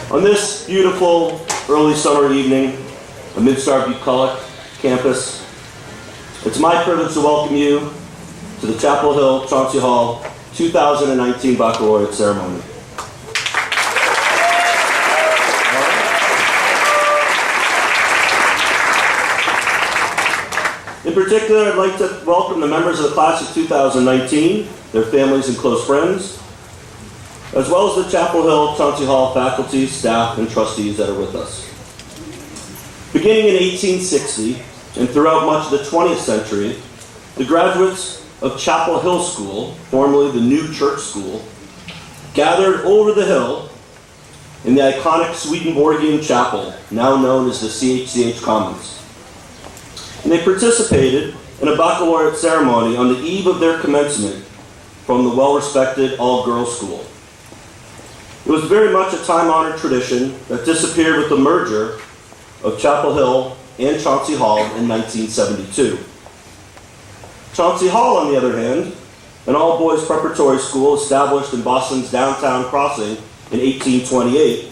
On this beautiful early summer evening amidst our bucolic campus, it's my privilege to welcome you to the Chapel Hill-Chauncy Hall 2019 Baccalaureate Ceremony. In particular, I'd like to welcome the members of the class of 2019, their families and close friends, as well as the Chapel Hill-Chauncy Hall faculty, staff, and trustees that are with us. Beginning in 1860 and throughout much of the 20th century, the graduates of Chapel Hill School, formerly the New Church School, gathered over the hill in the iconic Swedenborgian chapel, now known as the CHCH Commons. And they participated in a baccalaureate ceremony on the eve of their commencement from the well-respected all-girls school. It was very much a time-honored tradition that disappeared with the merger of Chapel Hill and Chauncey Hall in 1972. Chauncey Hall, on the other hand, an all-boys preparatory school established in Boston's downtown crossing in 1828,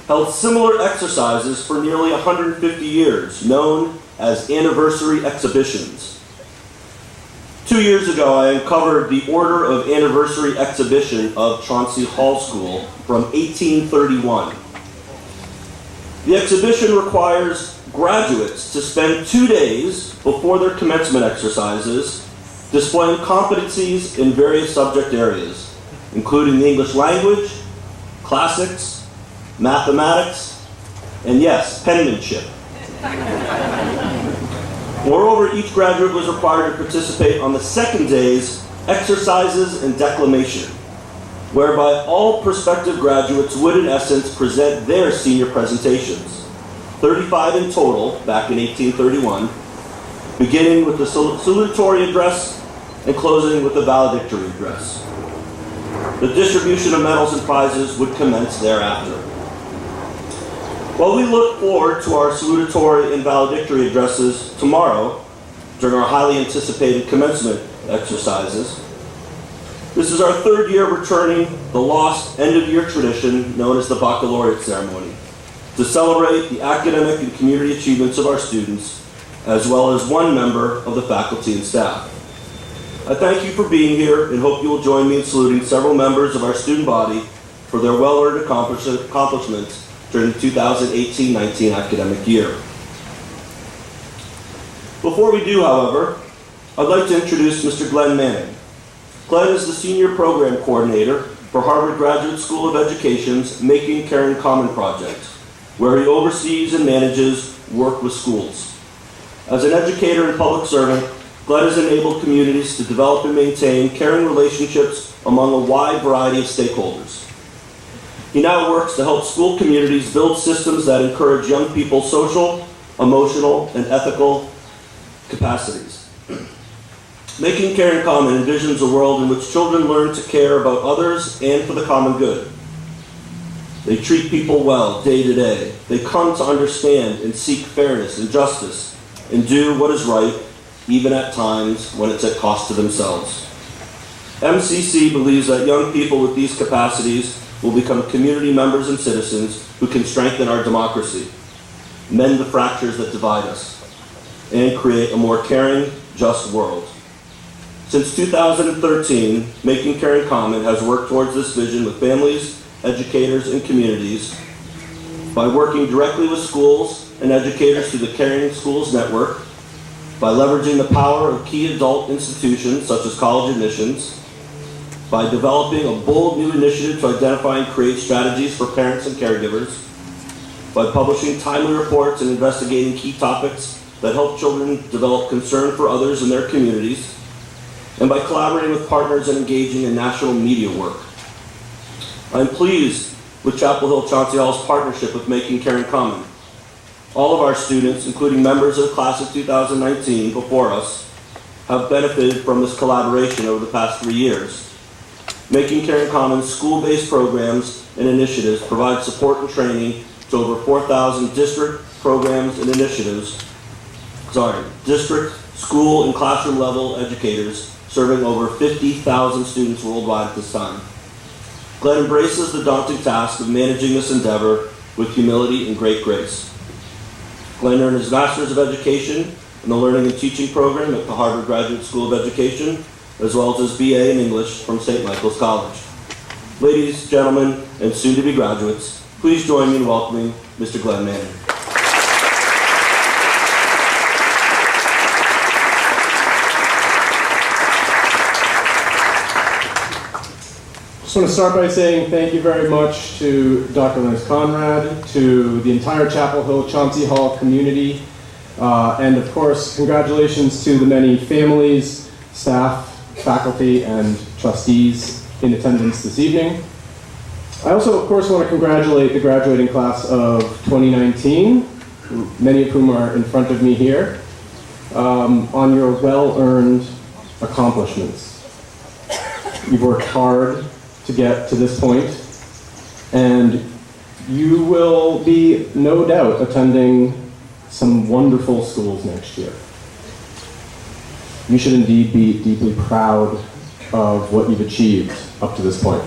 held similar exercises for nearly 150 years, known as anniversary exhibitions. 2 years ago, I uncovered the Order of Anniversary Exhibition of Chauncey Hall School from 1831. The exhibition requires graduates to spend 2 days before their commencement exercises displaying competencies in various subject areas, including the English language, classics, mathematics, and yes, penmanship. Moreover, each graduate was required to participate on the second day's exercises and declamation, whereby all prospective graduates would in essence present their senior presentations, 35 in total back in 1831, beginning with the salutatory address and closing with the valedictory address. The distribution of medals and prizes would commence thereafter. While we look forward to our salutatory and valedictory addresses tomorrow during our highly anticipated commencement exercises, this is our third year returning the lost end-of-year tradition known as the Baccalaureate Ceremony to celebrate the academic and community achievements of our students, as well as one member of the faculty and staff. I thank you for being here and hope you will join me in saluting several members of our student body for their well-earned accomplishments during the 2018-19 academic year. Before we do, however, I'd like to introduce Mr. Glenn Manning. Glenn is the Senior Program Coordinator for Harvard Graduate School of Education's Making Caring Common project, where he oversees and manages work with schools. As an educator and public servant, Glenn has enabled communities to develop and maintain caring relationships among a wide variety of stakeholders. He now works to help school communities build systems that encourage young people's social, emotional, and ethical capacities. Making Caring Common envisions a world in which children learn to care about others and for the common good. They treat people well day to day. They come to understand and seek fairness and justice and do what is right, even at times when it's at cost to themselves. MCC believes that young people with these capacities will become community members and citizens who can strengthen our democracy, mend the fractures that divide us, and create a more caring, just world. Since 2013, Making Caring Common has worked towards this vision with families, educators, and communities by working directly with schools and educators through the Caring Schools Network, by leveraging the power of key adult institutions such as college admissions, by developing a bold new initiative to identify and create strategies for parents and caregivers, by publishing timely reports and investigating key topics that help children develop concern for others in their communities, and by collaborating with partners and engaging in national media work. I'm pleased with Chapel Hill-Chauncy Hall's partnership with Making Caring Common. All of our students, including members of the class of 2019 before us, have benefited from this collaboration over the past 3 years. Making Caring Common's school-based programs and initiatives provide support and training to over 4,000 district programs and initiatives, district, school, and classroom level educators serving over 50,000 students worldwide at this time. Glenn embraces the daunting task of managing this endeavor with humility and great grace. Glenn earned his Master's of Education in the Learning and Teaching program at the Harvard Graduate School of Education, as well as his BA in English from St. Michael's College. Ladies, gentlemen, and soon-to-be graduates, please join me in welcoming Mr. Glenn Manning. I just want to start by saying thank you very much to Dr. Lance Conrad, to the entire Chapel Hill-Chauncy Hall community, and of course, congratulations to the many families, staff, faculty, and trustees in attendance this evening. I also, of course, want to congratulate the graduating class of 2019, many of whom are in front of me here, on your well-earned accomplishments. You've worked hard to get to this point, and you will be, no doubt, attending some wonderful schools next year. You should indeed be deeply proud of what you've achieved up to this point.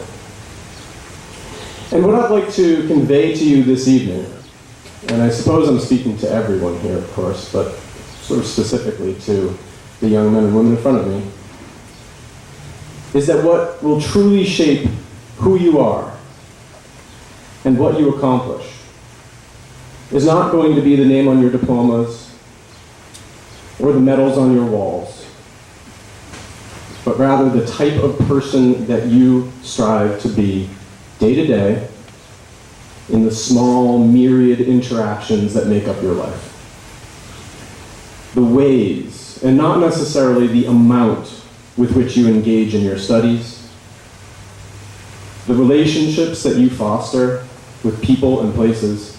And what I'd like to convey to you this evening, and I suppose I'm speaking to everyone here, of course, but sort of specifically to the young men and women in front of me, is that what will truly shape who you are and what you accomplish is not going to be the name on your diplomas or the medals on your walls, but rather the type of person that you strive to be day to day in the small myriad interactions that make up your life. The ways, and not necessarily the amount with which you engage in your studies, the relationships that you foster with people and places,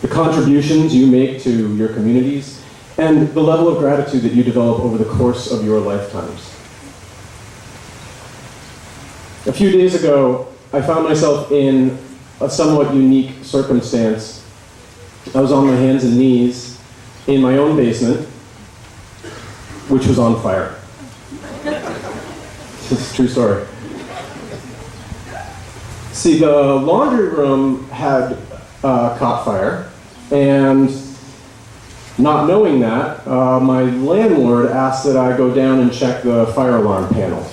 the contributions you make to your communities, and the level of gratitude that you develop over the course of your lifetimes. A few days ago, I found myself in a somewhat unique circumstance. I was on my hands and knees in my own basement, which was on fire. It's a true story. See, the laundry room had caught fire, and not knowing that, my landlord asked that I go down and check the fire alarm panel.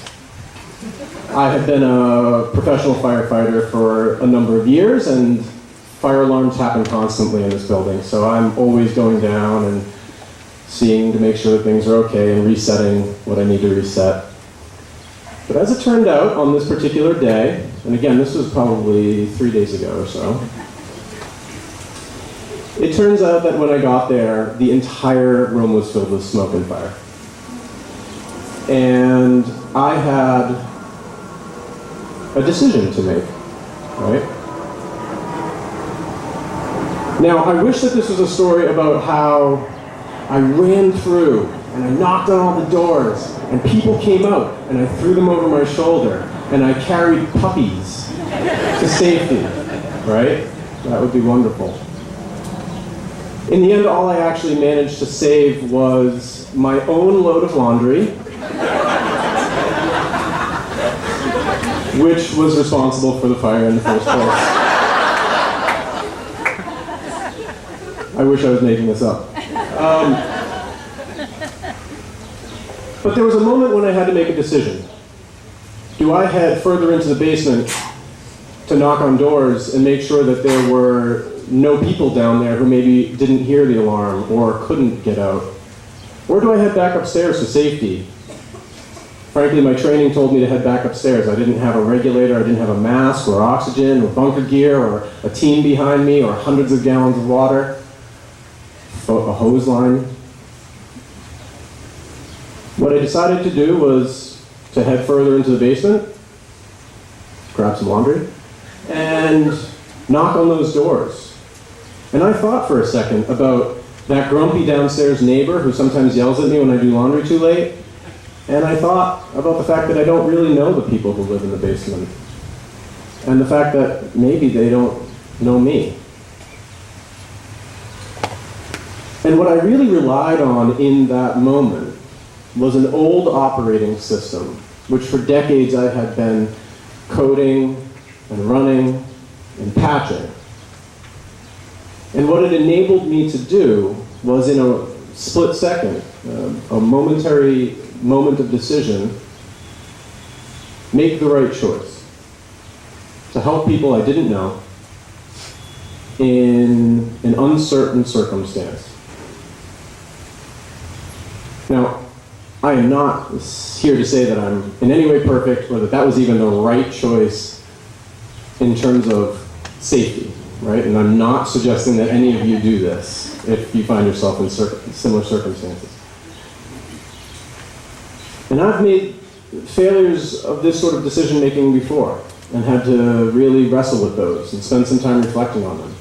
I had been a professional firefighter for a number of years, and fire alarms happen constantly in this building, so I'm always going down and seeing to make sure that things are okay and resetting what I need to reset. But as it turned out, on this particular day, and again, this was probably 3 days ago or so, it turns out that when I got there, the entire room was filled with smoke and fire. And I had a decision to make, right? Now, I wish that this was a story about how I ran through and I knocked on all the doors and people came out and I threw them over my shoulder and I carried puppies to safety, right? That would be wonderful. In the end, all I actually managed to save was my own load of laundry, which was responsible for the fire in the first place. I wish I was making this up. But there was a moment when I had to make a decision. Do I head further into the basement to knock on doors and make sure that there were no people down there who maybe didn't hear the alarm or couldn't get out? Or do I head back upstairs for safety? Frankly, my training told me to head back upstairs. I didn't have a regulator, I didn't have a mask or oxygen or bunker gear or a team behind me or hundreds of gallons of water, a hose line. What I decided to do was to head further into the basement, grab some laundry, and knock on those doors. And I thought for a second about that grumpy downstairs neighbor who sometimes yells at me when I do laundry too late. And I thought about the fact that I don't really know the people who live in the basement. And the fact that maybe they don't know me. And what I really relied on in that moment was an old operating system, which for decades I had been coding and running and patching. And what it enabled me to do was, in a split second, a momentary moment of decision, make the right choice to help people I didn't know in an uncertain circumstance. Now, I am not here to say that I'm in any way perfect or that that was even the right choice in terms of safety, right? And I'm not suggesting that any of you do this if you find yourself in similar circumstances. And I've made failures of this sort of decision making before and had to really wrestle with those and spend some time reflecting on them.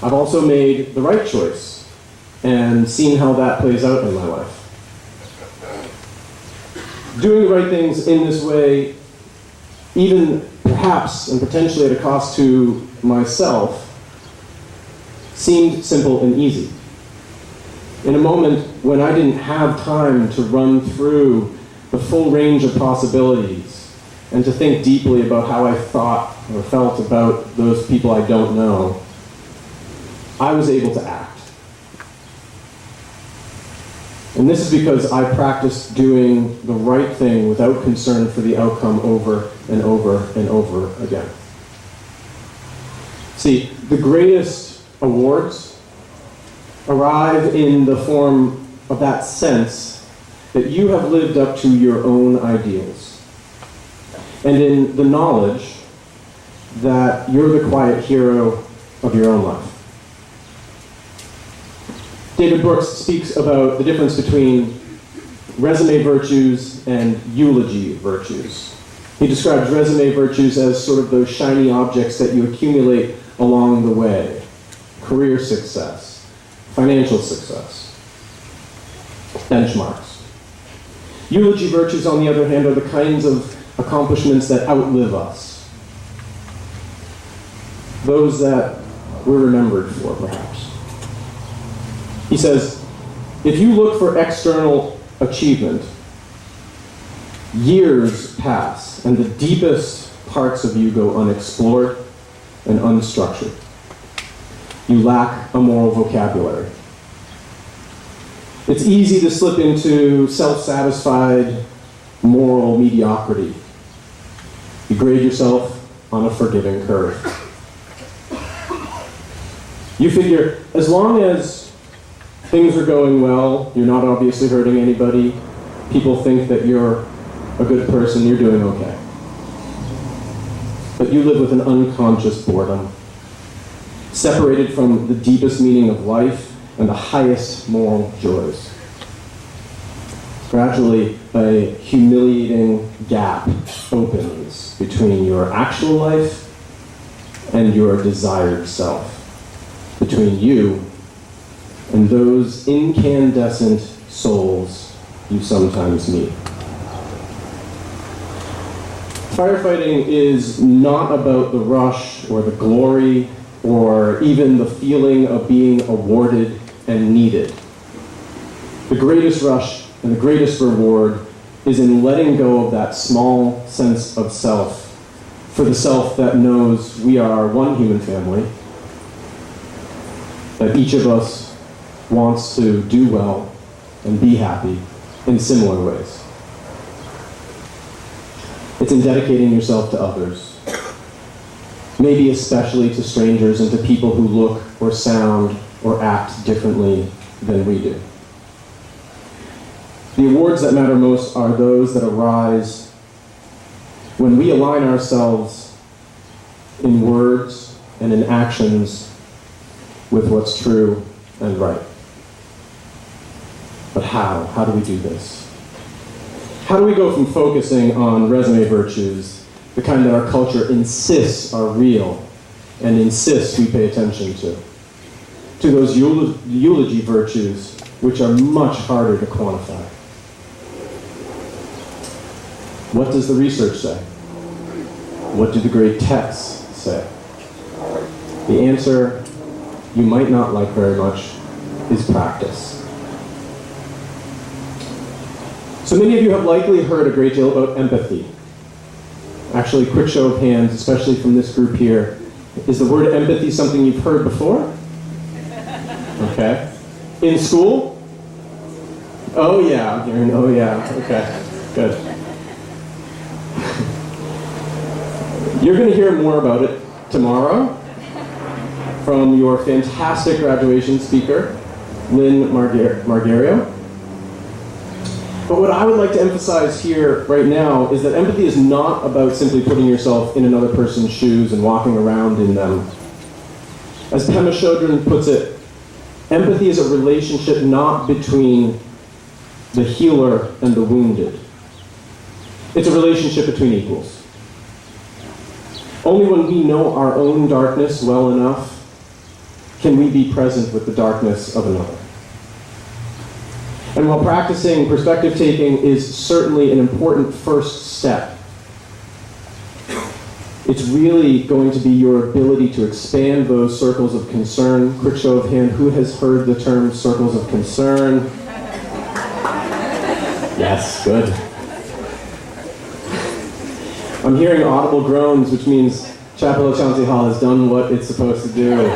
I've also made the right choice and seen how that plays out in my life. Doing the right things in this way, even perhaps and potentially at a cost to myself, seemed simple and easy. In a moment when I didn't have time to run through the full range of possibilities and to think deeply about how I thought or felt about those people I don't know, I was able to act. And this is because I practiced doing the right thing without concern for the outcome over and over and over again. See, the greatest awards arrive in the form of that sense that you have lived up to your own ideals, and in the knowledge that you're the quiet hero of your own life. David Brooks speaks about the difference between resume virtues and eulogy virtues. He describes resume virtues as sort of those shiny objects that you accumulate along the way. Career success, financial success, benchmarks. Eulogy virtues, on the other hand, are the kinds of accomplishments that outlive us. Those that we're remembered for, perhaps. He says, if you look for external achievement, years pass and the deepest parts of you go unexplored and unstructured. You lack a moral vocabulary. It's easy to slip into self-satisfied moral mediocrity. You grade yourself on a forgiving curve. You figure, as long as things are going well, you're not obviously hurting anybody, people think that you're a good person, you're doing okay. But you live with an unconscious boredom, separated from the deepest meaning of life and the highest moral joys. Gradually, a humiliating gap opens between your actual life and your desired self, between you and those incandescent souls you sometimes meet. Firefighting is not about the rush or the glory or even the feeling of being awarded and needed. The greatest rush and the greatest reward is in letting go of that small sense of self, for the self that knows we are one human family, that each of us wants to do well and be happy in similar ways. It's in dedicating yourself to others, maybe especially to strangers and to people who look or sound or act differently than we do. The awards that matter most are those that arise when we align ourselves in words and in actions with what's true and right. But how? How do we do this? How do we go from focusing on resume virtues, the kind that our culture insists are real and insists we pay attention to those eulogy virtues which are much harder to quantify? What does the research say? What do the great texts say? The answer you might not like very much is practice. So many of you have likely heard a great deal about empathy. Actually, quick show of hands, especially from this group here. Is the word empathy something you've heard before? Okay. In school? Oh yeah, I'm hearing oh yeah. Okay, good. You're going to hear more about it tomorrow from your fantastic graduation speaker, Lynn Margario. But what I would like to emphasize here right now is that empathy is not about simply putting yourself in another person's shoes and walking around in them. As Pema Chodron puts it, empathy is a relationship not between the healer and the wounded. It's a relationship between equals. Only when we know our own darkness well enough can we be present with the darkness of another. And while practicing perspective taking is certainly an important first step, it's really going to be your ability to expand those circles of concern. Quick show of hand, who has heard the term circles of concern? Yes, good. I'm hearing audible groans, which means Chapel Hill-Chauncy Hall has done what it's supposed to do.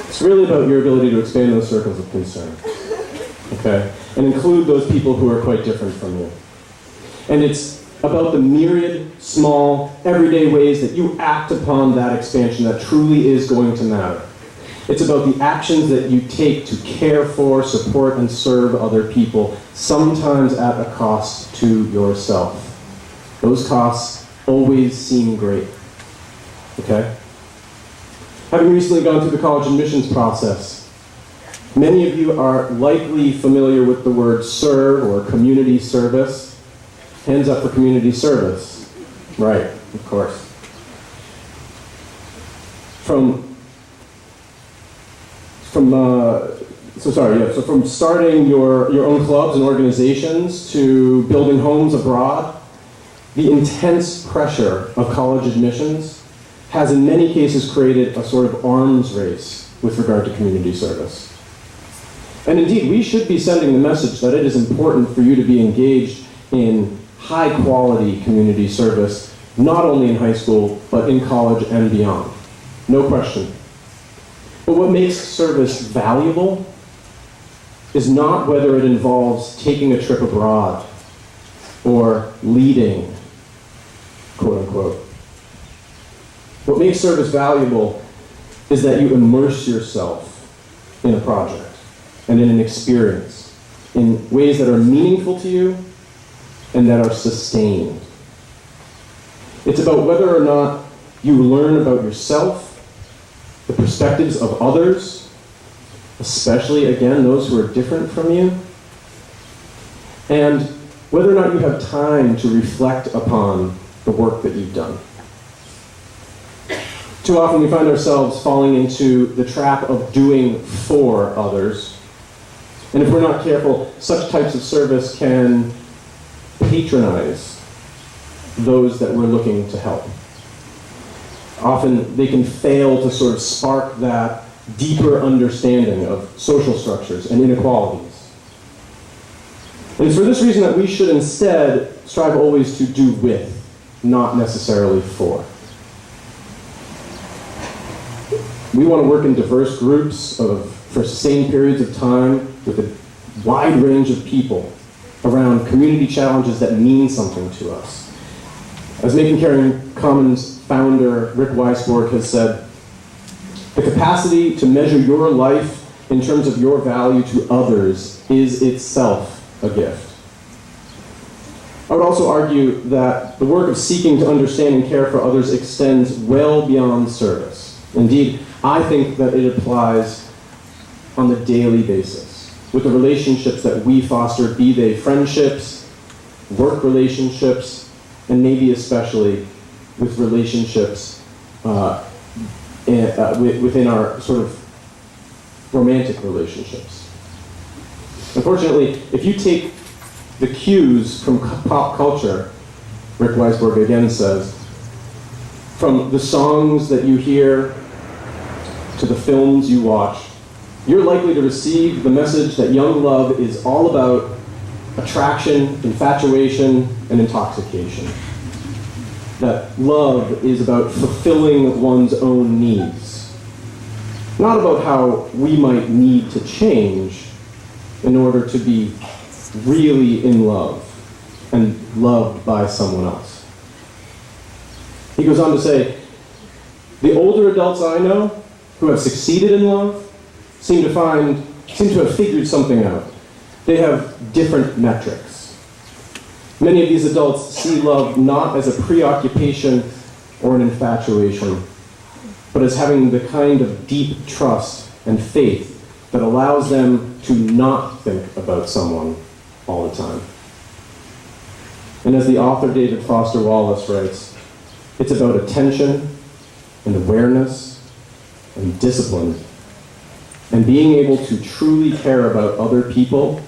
It's really about your ability to expand those circles of concern, okay? And include those people who are quite different from you. And it's about the myriad, small, everyday ways that you act upon that expansion that truly is going to matter. It's about the actions that you take to care for, support, and serve other people, sometimes at a cost to yourself. Those costs always seem great, okay? Having recently gone through the college admissions process, many of you are likely familiar with the word serve or community service. Hands up for community service. Right, of course. From starting your own clubs and organizations to building homes abroad, the intense pressure of college admissions has in many cases created a sort of arms race with regard to community service. And indeed, we should be sending the message that it is important for you to be engaged in high-quality community service, not only in high school, but in college and beyond. No question. But what makes service valuable is not whether it involves taking a trip abroad or leading, quote-unquote. What makes service valuable is that you immerse yourself in a project and in an experience in ways that are meaningful to you and that are sustained. It's about whether or not you learn about yourself, the perspectives of others, especially, again, those who are different from you, and whether or not you have time to reflect upon the work that you've done. Too often we find ourselves falling into the trap of doing for others. And if we're not careful, such types of service can patronize those that we're looking to help. Often they can fail to sort of spark that deeper understanding of social structures and inequalities. And it's for this reason that we should instead strive always to do with, not necessarily for. We want to work in diverse groups for sustained periods of time with a wide range of people around community challenges that mean something to us. As Making Caring Commons founder Rick Weisborg has said, the capacity to measure your life in terms of your value to others is itself a gift. I would also argue that the work of seeking to understand and care for others extends well beyond service. Indeed, I think that it applies on the daily basis with the relationships that we foster, be they friendships, work relationships, and maybe especially with relationships within our sort of romantic relationships. Unfortunately, if you take the cues from pop culture, Rick Weisborg again says, from the songs that you hear to the films you watch, you're likely to receive the message that young love is all about attraction, infatuation, and intoxication. That love is about fulfilling one's own needs, not about how we might need to change in order to be really in love and loved by someone else. He goes on to say, the older adults I know who have succeeded in love seem to have figured something out. They have different metrics. Many of these adults see love not as a preoccupation or an infatuation, but as having the kind of deep trust and faith that allows them to not think about someone all the time. And as the author David Foster Wallace writes, it's about attention and awareness and discipline and being able to truly care about other people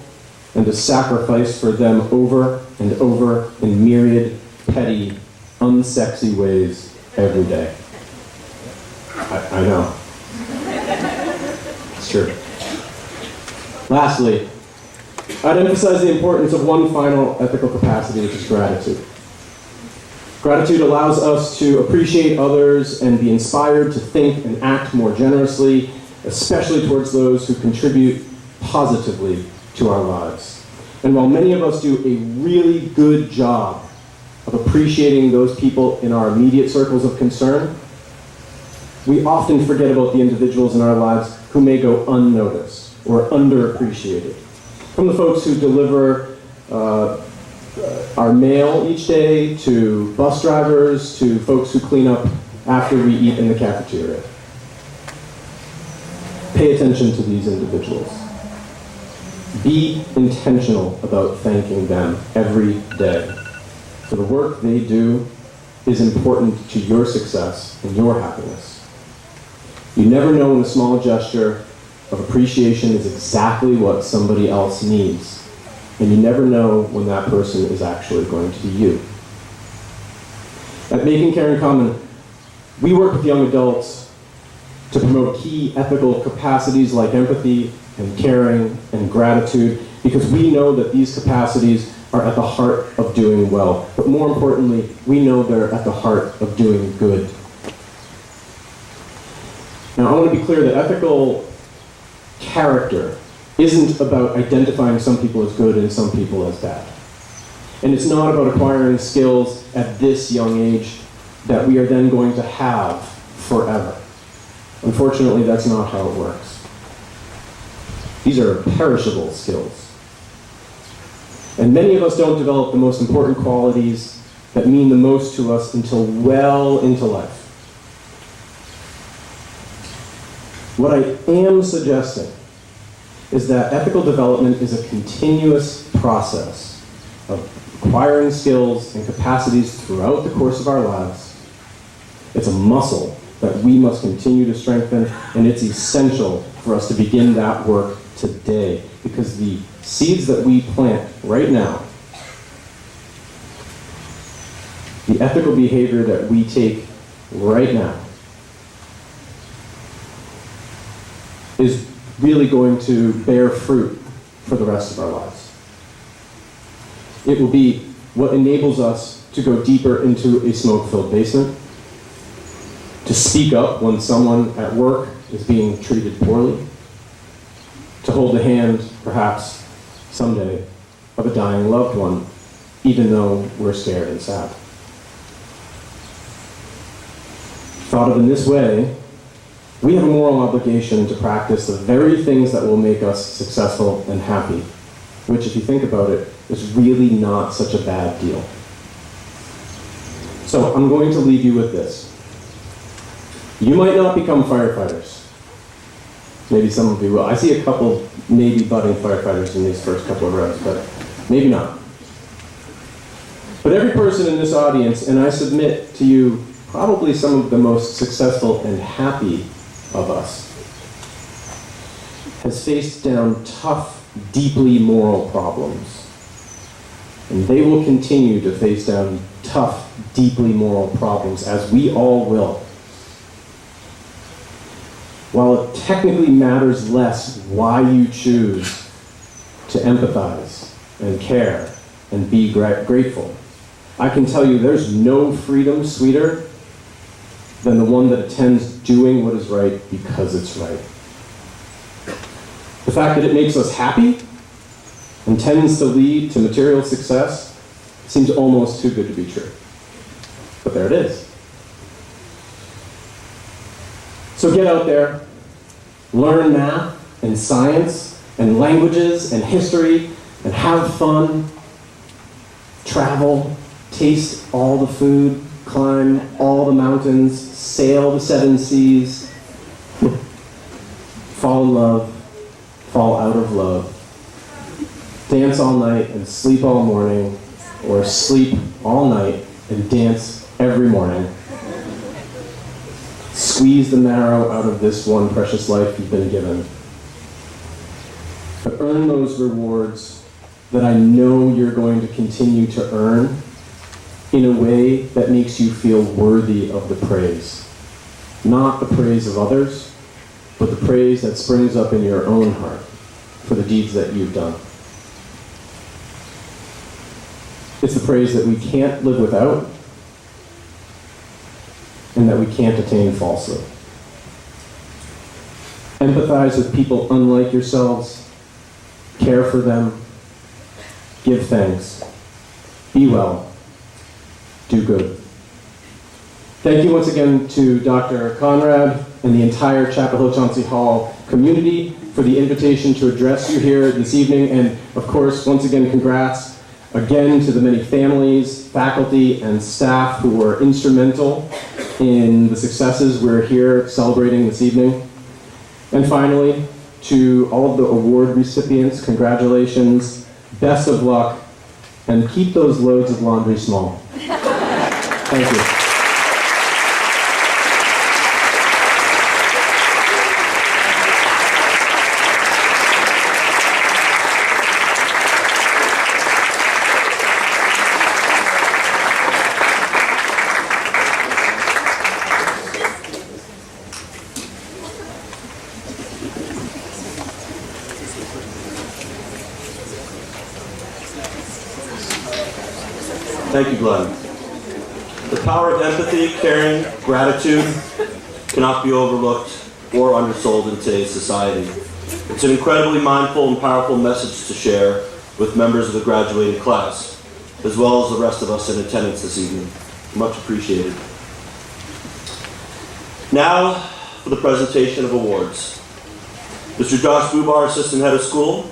and to sacrifice for them over and over in myriad, petty, unsexy ways every day. I know. It's true. Lastly, I'd emphasize the importance of one final ethical capacity, which is gratitude. Gratitude allows us to appreciate others and be inspired to think and act more generously, especially towards those who contribute positively to our lives. And while many of us do a really good job of appreciating those people in our immediate circles of concern, we often forget about the individuals in our lives who may go unnoticed or underappreciated. From the folks who deliver our mail each day, to bus drivers, to folks who clean up after we eat in the cafeteria. Pay attention to these individuals. Be intentional about thanking them every day. For the work they do is important to your success and your happiness. You never know when a small gesture of appreciation is exactly what somebody else needs. And you never know when that person is actually going to be you. At Making Caring Common, we work with young adults to promote key ethical capacities like empathy and caring and gratitude, because we know that these capacities are at the heart of doing well. But more importantly, we know they're at the heart of doing good. Now, I want to be clear that ethical character isn't about identifying some people as good and some people as bad. And it's not about acquiring skills at this young age that we are then going to have forever. Unfortunately, that's not how it works. These are perishable skills. And many of us don't develop the most important qualities that mean the most to us until well into life. What I am suggesting is that ethical development is a continuous process of acquiring skills and capacities throughout the course of our lives. It's a muscle that we must continue to strengthen, and it's essential for us to begin that work today, because the seeds that we plant right now, the ethical behavior that we take right now, is really going to bear fruit for the rest of our lives. It will be what enables us to go deeper into a smoke-filled basement, to speak up when someone at work is being treated poorly, to hold the hand, perhaps someday, of a dying loved one, even though we're scared and sad. Thought of in this way, we have a moral obligation to practice the very things that will make us successful and happy, which, if you think about it, is really not such a bad deal. So I'm going to leave you with this. You might not become firefighters. Maybe some of you will. I see a couple maybe budding firefighters in these first couple of rows, but maybe not. But every person in this audience, and I submit to you probably some of the most successful and happy of us, has faced down tough, deeply moral problems. And they will continue to face down tough, deeply moral problems, as we all will. While it technically matters less why you choose to empathize and care and be grateful. I can tell you there's no freedom sweeter than the one that attends doing what is right because it's right. The fact that it makes us happy and tends to lead to material success seems almost too good to be true. But there it is. So get out there, learn math and science and languages and history and have fun, travel, taste all the food, climb all the mountains, sail the 7 seas, fall in love, fall out of love, dance all night and sleep all morning, or sleep all night and dance every morning. Squeeze the marrow out of this one precious life you've been given. But earn those rewards that I know you're going to continue to earn in a way that makes you feel worthy of the praise. Not the praise of others, but the praise that springs up in your own heart for the deeds that you've done. It's the praise that we can't live without and that we can't attain falsely. Empathize with people unlike yourselves. Care for them. Give thanks. Be well. Do good. Thank you once again to Dr. Conrad and the entire Chapel Hill-Chauncy Hall community for the invitation to address you here this evening. And of course, once again, congrats again to the many families, faculty, and staff who were instrumental in the successes we're here celebrating this evening. And finally, to all of the award recipients, congratulations, best of luck, and keep those loads of laundry small. Thank you. Thank you, Glenn. The power of empathy, caring, gratitude cannot be overlooked or undersold in today's society. It's an incredibly mindful and powerful message to share with members of the graduating class, as well as the rest of us in attendance this evening. Much appreciated. Now for the presentation of awards. Mr. Josh Bubar, Assistant Head of School,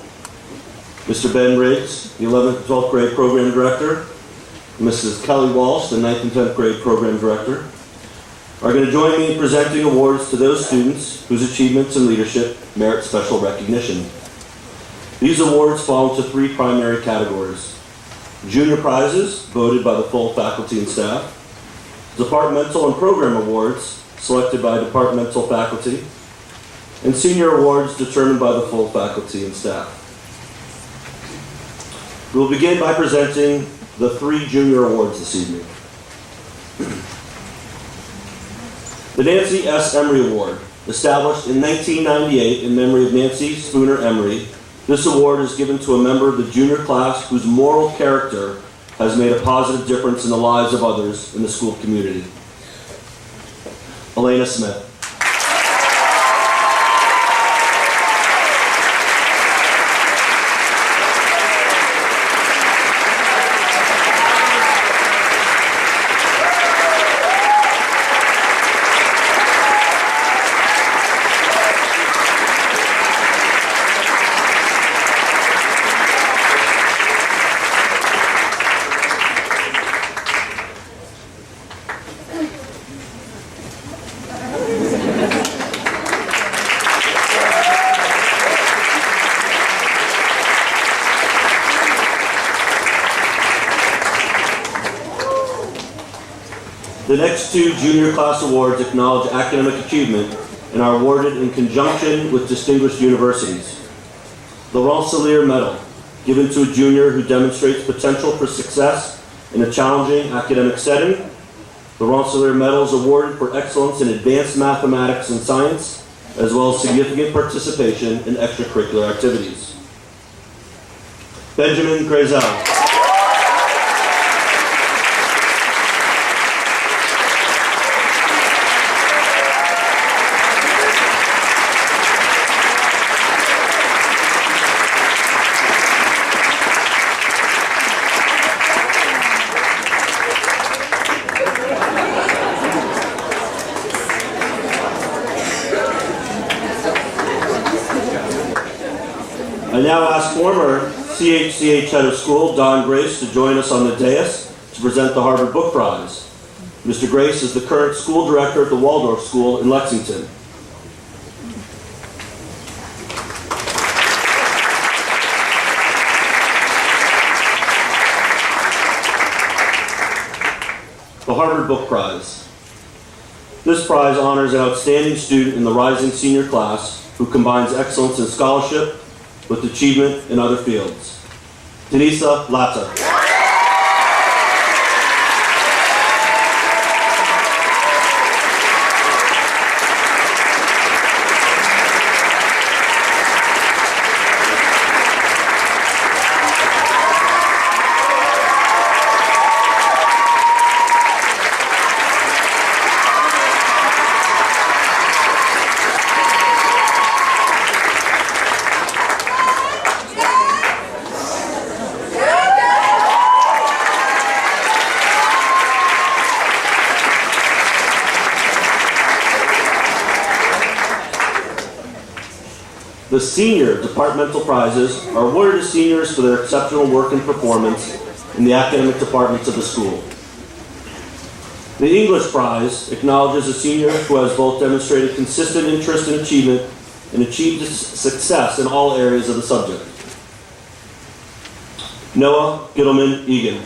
Mr. Ben Riggs, the 11th and 12th grade Program Director, Mrs. Kelly Walsh, the 9th and 10th grade Program Director, are going to join me in presenting awards to those students whose achievements and leadership merit special recognition. These awards fall into 3 primary categories: junior prizes, voted by the full faculty and staff; departmental and program awards, selected by departmental faculty; and senior awards determined by the full faculty and staff. We will begin by presenting the 3 junior awards this evening. The Nancy S. Emery Award, established in 1998 in memory of Nancy Spooner Emery, this award is given to a member of the junior class whose moral character has made a positive difference in the lives of others in the school community. Elena Smith. The next 2 junior class awards acknowledge academic achievement and are awarded in conjunction with distinguished universities. The Rensselaer Medal, given to a junior who demonstrates potential for success in a challenging academic setting. The Rensselaer Medal is awarded for excellence in advanced mathematics and science, as well as significant participation in extracurricular activities. Benjamin Grazel. I now ask former CHCH Head of School, Don Grace, to join us on the dais to present the Harvard Book Prize. Mr. Grace is the current school director at the Waldorf School in Lexington. The Harvard Book Prize. This prize honors an outstanding student in the rising senior class who combines excellence in scholarship with achievement in other fields. Denisa Lata. The senior departmental prizes are awarded to seniors for their exceptional work and performance in the academic departments of the school. The English prize acknowledges a senior who has both demonstrated consistent interest and achievement and achieved success in all areas of the subject. Noah Gittleman Egan.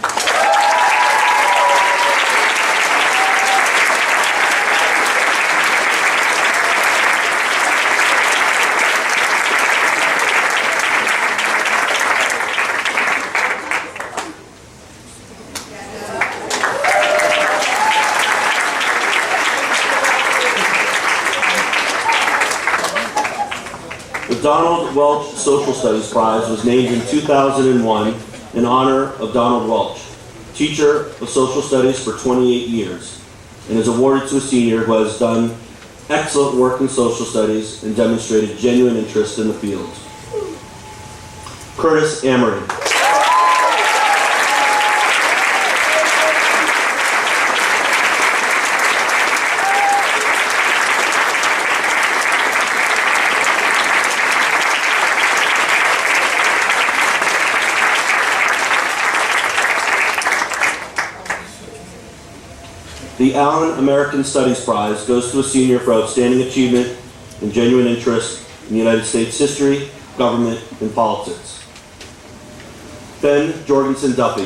The Donald Welch Social Studies Prize was named in 2001 in honor of Donald Welch, teacher of social studies for 28 years, and is awarded to a senior who has done excellent work in social studies and demonstrated genuine interest in the field. Curtis Amory. The Allen American Studies Prize goes to a senior for outstanding achievement and genuine interest in United States history, government, and politics. Ben Jorgensen Duffy.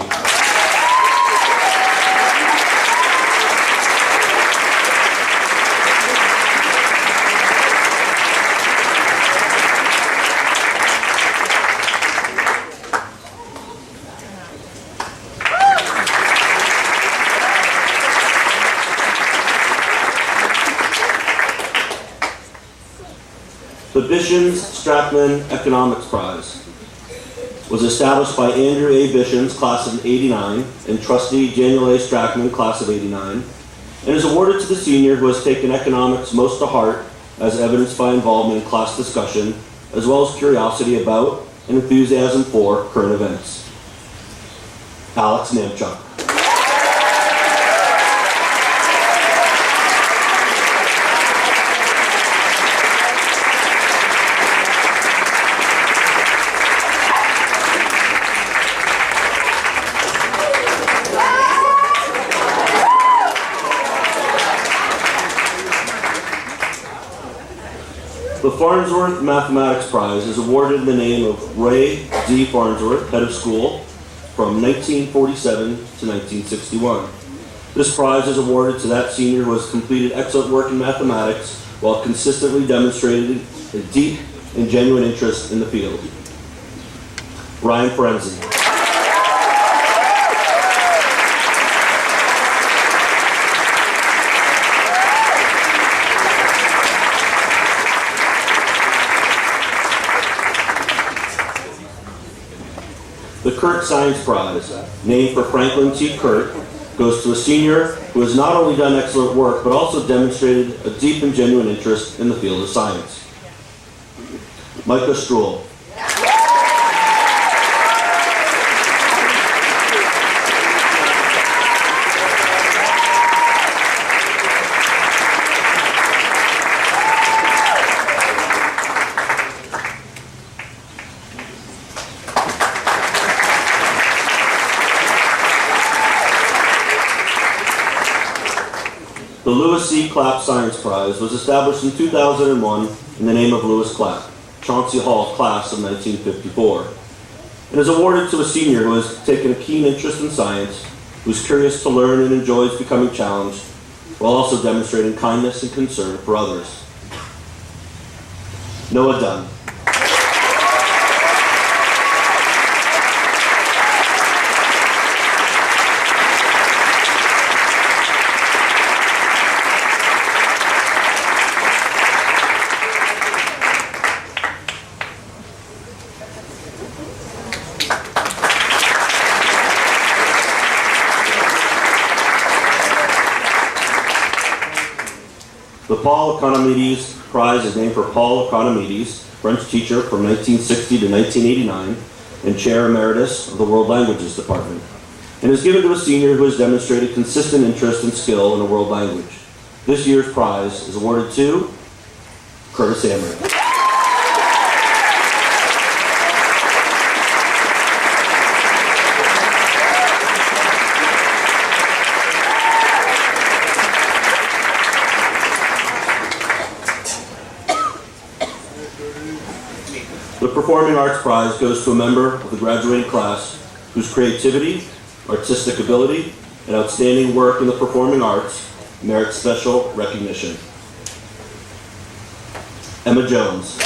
The Bishens Strackman Economics Prize was established by Andrew A. Bishens, class of '89, and trustee Daniel A. Strackman, class of '89, and is awarded to the senior who has taken economics most to heart, as evidenced by involvement in class discussion, as well as curiosity about and enthusiasm for current events. Alex Namchuk. The Farnsworth Mathematics Prize is awarded in the name of Ray D. Farnsworth, head of school, from 1947 to 1961. This prize is awarded to that senior who has completed excellent work in mathematics while consistently demonstrating a deep and genuine interest in the field. Ryan Ferenzi. The Kurt Science Prize, named for Franklin T. Kurt, goes to a senior who has not only done excellent work, but also demonstrated a deep and genuine interest in the field of science. Micah Struhl. The Lewis C. Clapp Science Prize was established in 2001 in the name of Lewis Clapp, Chauncey Hall class of 1954, and is awarded to a senior who has taken a keen interest in science, who is curious to learn and enjoys becoming challenged, while also demonstrating kindness and concern for others. Noah Dunn. The Paul Economides Prize is named for Paul Economides, French teacher from 1960 to 1989 and Chair Emeritus of the World Languages Department, and is given to a senior who has demonstrated consistent interest and skill in a world language. This year's prize is awarded to Curtis Amory. The Performing Arts Prize goes to a member of the graduating class whose creativity, artistic ability, and outstanding work in the performing arts merit special recognition. Emma Jones.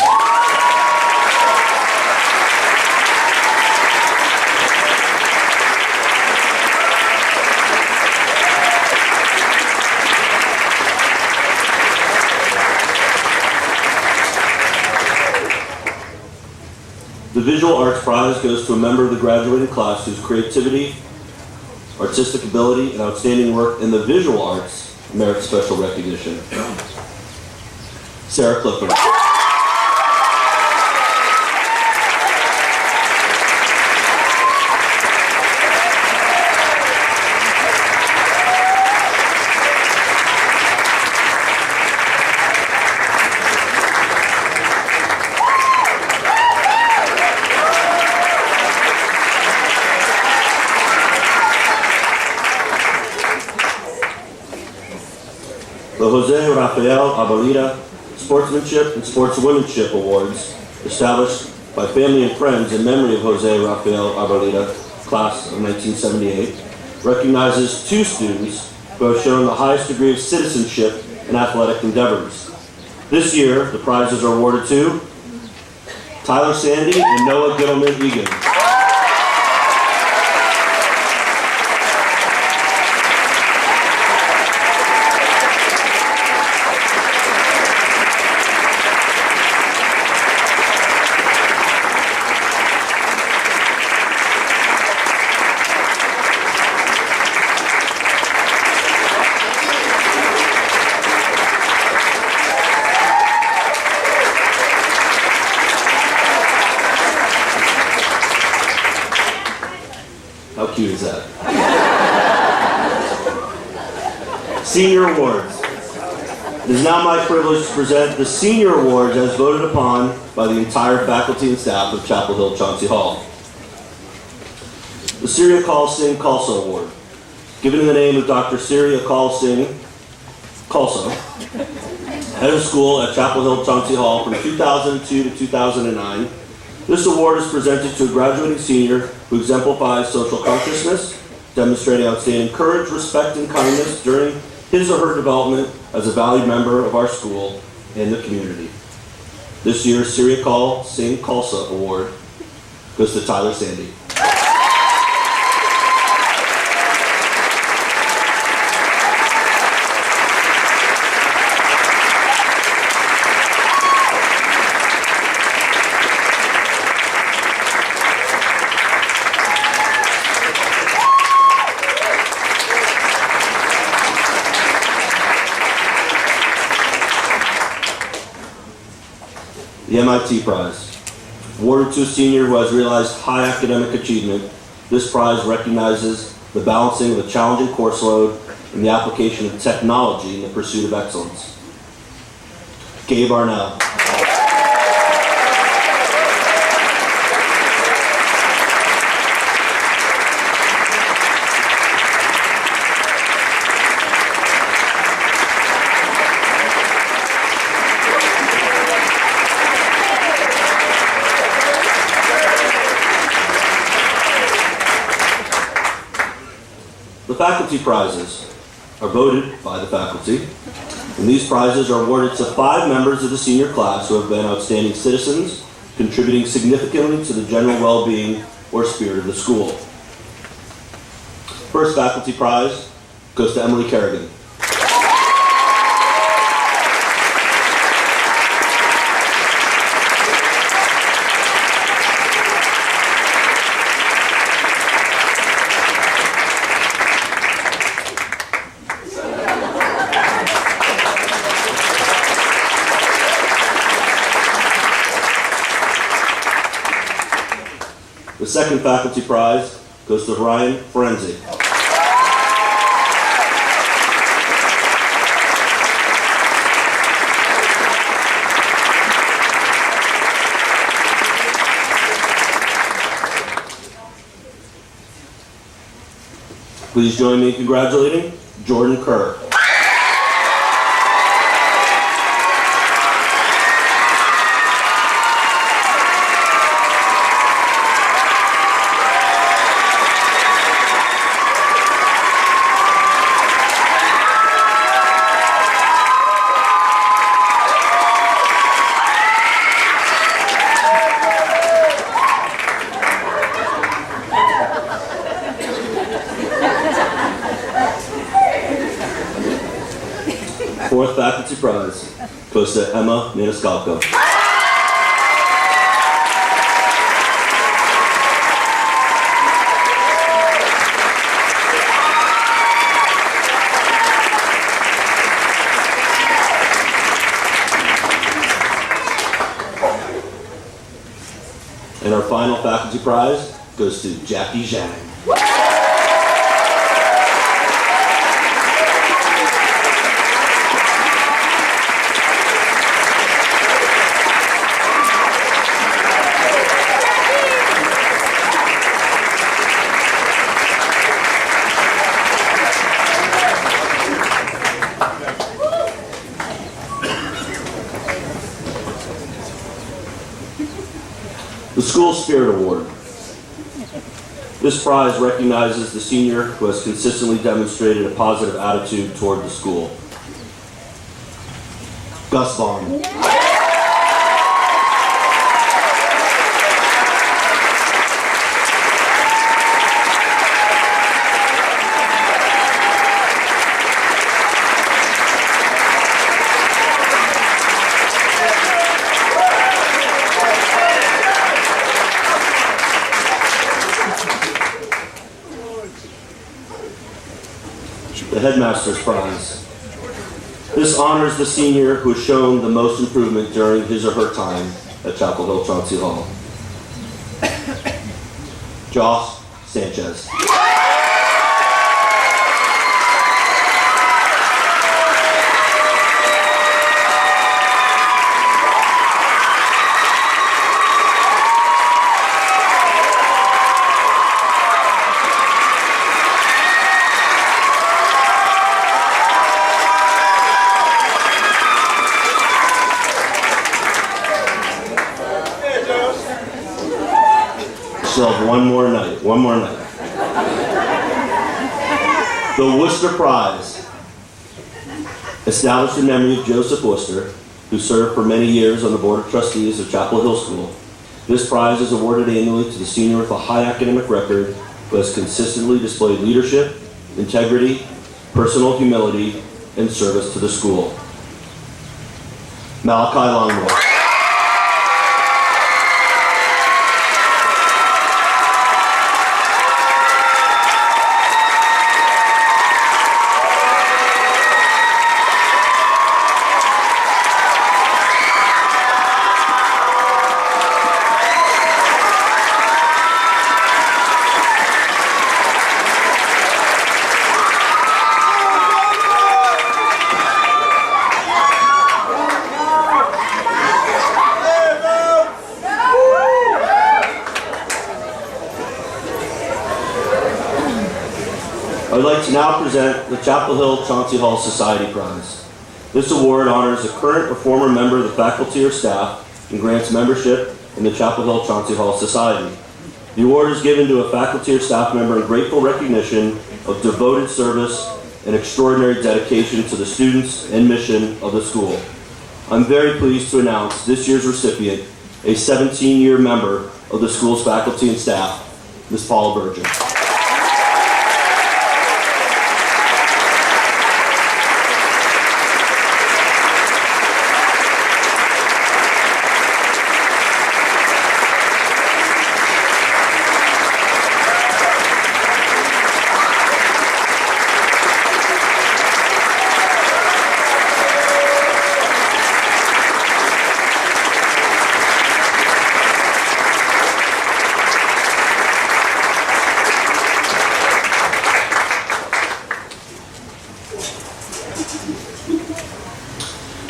The Visual Arts Prize goes to a member of the graduating class whose creativity, artistic ability, and outstanding work in the visual arts merit special recognition. Sarah Clifford. The Jose Rafael Abalita Sportsmanship and Sportswomanship Awards, established by family and friends in memory of Jose Rafael Abalita, class of 1978, recognizes two students who have shown the highest degree of citizenship in athletic endeavors. This year, the prizes are awarded to Tyler Sandy and Noah Gittleman Egan. How cute is that? Senior Awards. It is now my privilege to present the Senior Awards as voted upon by the entire faculty and staff of Chapel Hill-Chauncy Hall. The Siri Akal Singh Khalsa Award, given in the name of Dr. Siri Akal Singh Khalsa, head of school at Chapel Hill-Chauncy Hall from 2002 to 2009. This award is presented to a graduating senior who exemplifies social consciousness, demonstrating outstanding courage, respect, and kindness during his or her development as a valued member of our school and the community. This year's Siri Akal Singh Khalsa Award goes to Tyler Sandy. The MIT Prize. Awarded to a senior who has realized high academic achievement, this prize recognizes the balancing of a challenging course load and the application of technology in the pursuit of excellence. Gabe Arnell. The faculty prizes are voted by the faculty, and these prizes are awarded to 5 members of the senior class who have been outstanding citizens, contributing significantly to the general well-being or spirit of the school. First faculty prize goes to Emily Kerrigan. The second faculty prize goes to Ryan Forenzi. Please join me in congratulating Jordan Kerr. Fourth faculty prize goes to Emma Maniscalco. And our final faculty prize goes to Jackie Zhang. The School Spirit Award. This prize recognizes the senior who has consistently demonstrated a positive attitude toward the school. Gus Vaughn. The Headmaster's Prize. This honors the senior who has shown the most improvement during his or her time at Chapel Hill-Chauncy Hall. Josh Sanchez. Still have one more night. The Worcester Prize, established in memory of Joseph Worcester, who served for many years on the Board of Trustees of Chapel Hill School. This prize is awarded annually to the senior with a high academic record who has consistently displayed leadership, integrity, personal humility, and service to the school. Malachi Longmore. I would like to now present the Chapel Hill-Chauncy Hall Society Prize. This award honors a current or former member of the faculty or staff and grants membership in the Chapel Hill-Chauncy Hall Society. The award is given to a faculty or staff member in grateful recognition of devoted service and extraordinary dedication to the students and mission of the school. I'm very pleased to announce this year's recipient, a 17-year member of the school's faculty and staff, Ms. Paula Burgess.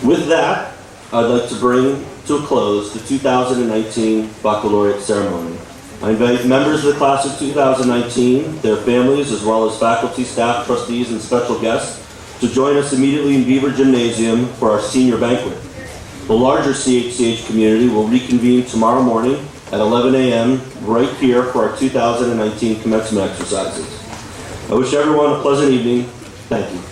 With that, I'd like to bring to a close the 2019 Baccalaureate Ceremony. I invite members of the class of 2019, their families, as well as faculty, staff, trustees, and special guests to join us immediately in Beaver Gymnasium for our senior banquet. The larger CHCH community will reconvene tomorrow morning at 11 a.m. right here for our 2019 commencement exercises. I wish everyone a pleasant evening. Thank you.